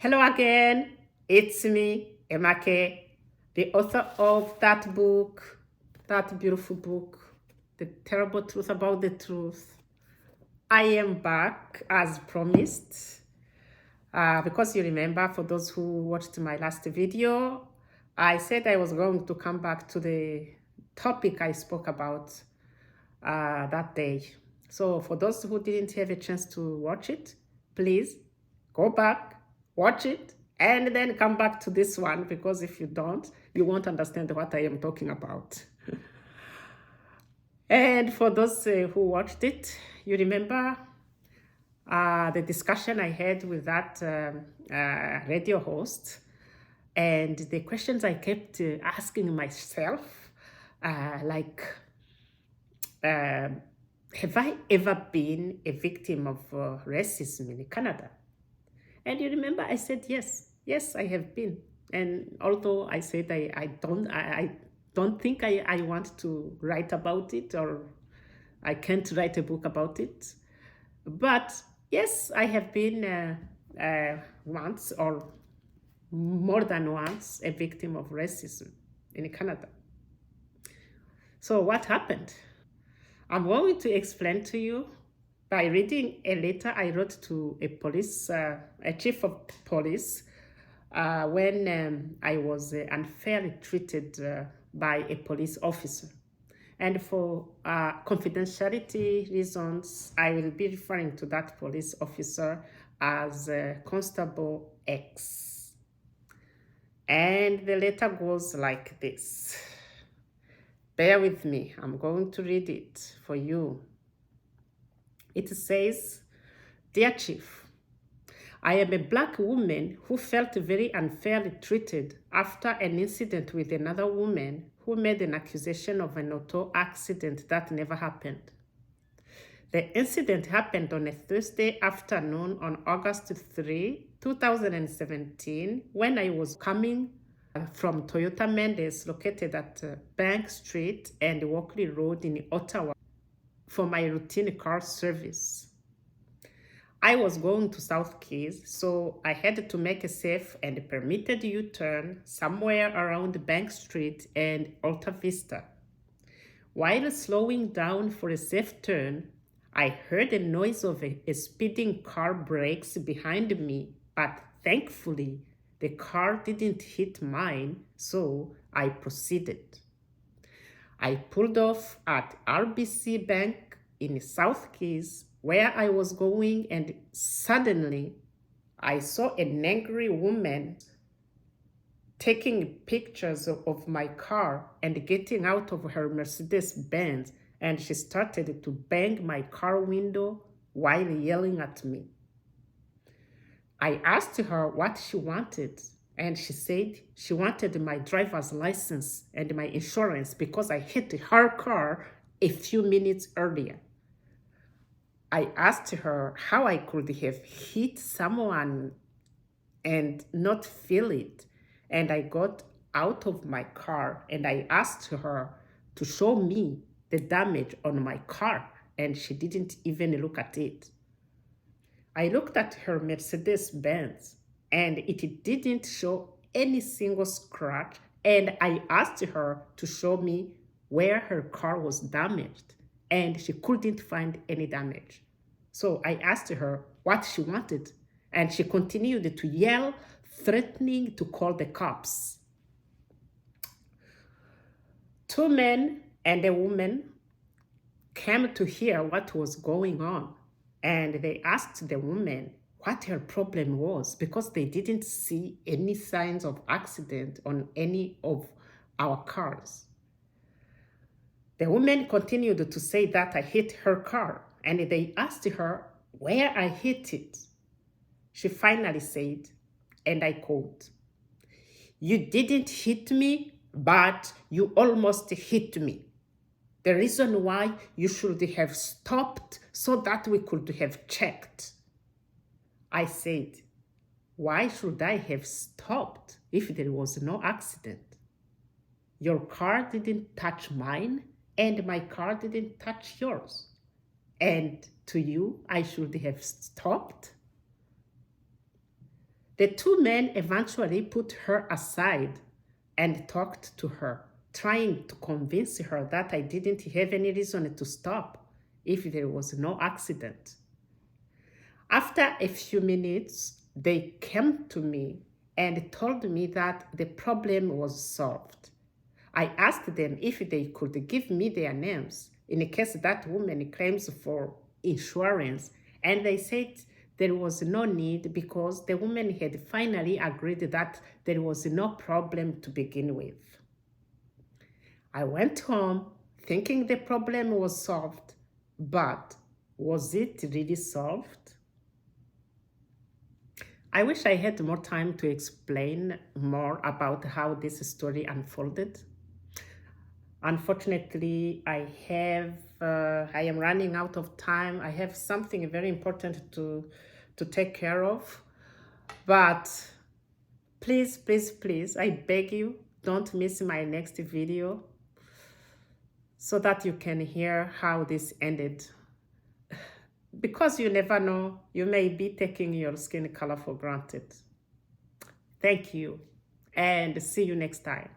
Hello again, it's me, Emake, the author of that book, that beautiful book, The Terrible Truth About the Truth. I am back as promised. Because you remember, for those who watched my last video, I said I was going to come back to the topic I spoke about that day. So for those who didn't have a chance to watch it, please go back, watch it, and then come back to this one, because if you don't, you won't understand what I am talking about. And for those who watched it, you remember the discussion I had with that radio host, and the questions I kept asking myself, like, have I ever been a victim of racism in Canada? And you remember I said yes. Yes, I have been. And although I said I don't think I want to write about it, or I can't write a book about it. But yes, I have been once, or more than once, a victim of racism in Canada. So what happened? I'm going to explain to you by reading a letter I wrote to a chief of police, when I was unfairly treated by a police officer. And for confidentiality reasons, I will be referring to that police officer as Constable X. And the letter goes like this. Bear with me, I'm going to read it for you. It says, Dear Chief, I am a black woman who felt very unfairly treated after an incident with another woman who made an accusation of an auto accident that never happened. The incident happened on a Thursday afternoon on August 3, 2017, when I was coming from Toyota Mendes, located at Bank Street and Walkley Road in Ottawa, for my routine car service. I was going to South Keys, so I had to make a safe and permitted U-turn somewhere around Bank Street and Alta Vista. While slowing down for a safe turn, I heard a noise of a speeding car brakes behind me, but thankfully the car didn't hit mine, so I proceeded. I pulled off at RBC Bank in South Keys, where I was going, and suddenly I saw an angry woman taking pictures of my car and getting out of her Mercedes Benz, and she started to bang my car window while yelling at me. I asked her what she wanted, and she said she wanted my driver's license and my insurance because I hit her car a few minutes earlier. I asked her how I could have hit someone and not feel it. And I got out of my car and I asked her to show me the damage on my car, and she didn't even look at it. I looked at her Mercedes Benz and it didn't show any single scratch, and I asked her to show me where her car was damaged, and she couldn't find any damage. So I asked her what she wanted, and she continued to yell, threatening to call the cops. Two men and a woman came to hear what was going on, and they asked the woman what her problem was, because they didn't see any signs of accident on any of our cars. The woman continued to say that I hit her car, and they asked her where I hit it. She finally said, and I quote, "You didn't hit me, but you almost hit me. The reason why you should have stopped so that we could have checked." I said, "Why should I have stopped if there was no accident? Your car didn't touch mine, and my car didn't touch yours. And to you, I should have stopped?" The two men eventually put her aside and talked to her, trying to convince her that I didn't have any reason to stop if there was no accident. After a few minutes, they came to me and told me that the problem was solved. I asked them if they could give me their names in case that woman claims for insurance, and they said there was no need because the woman had finally agreed that there was no problem to begin with. I went home thinking the problem was solved, but was it really solved? I wish I had more time to explain more about how this story unfolded. Unfortunately, I am running out of time. I have something very important to take care of. But please, please, please, I beg you, don't miss my next video so that you can hear how this ended. Because you never know, you may be taking your skin color for granted. Thank you, and see you next time.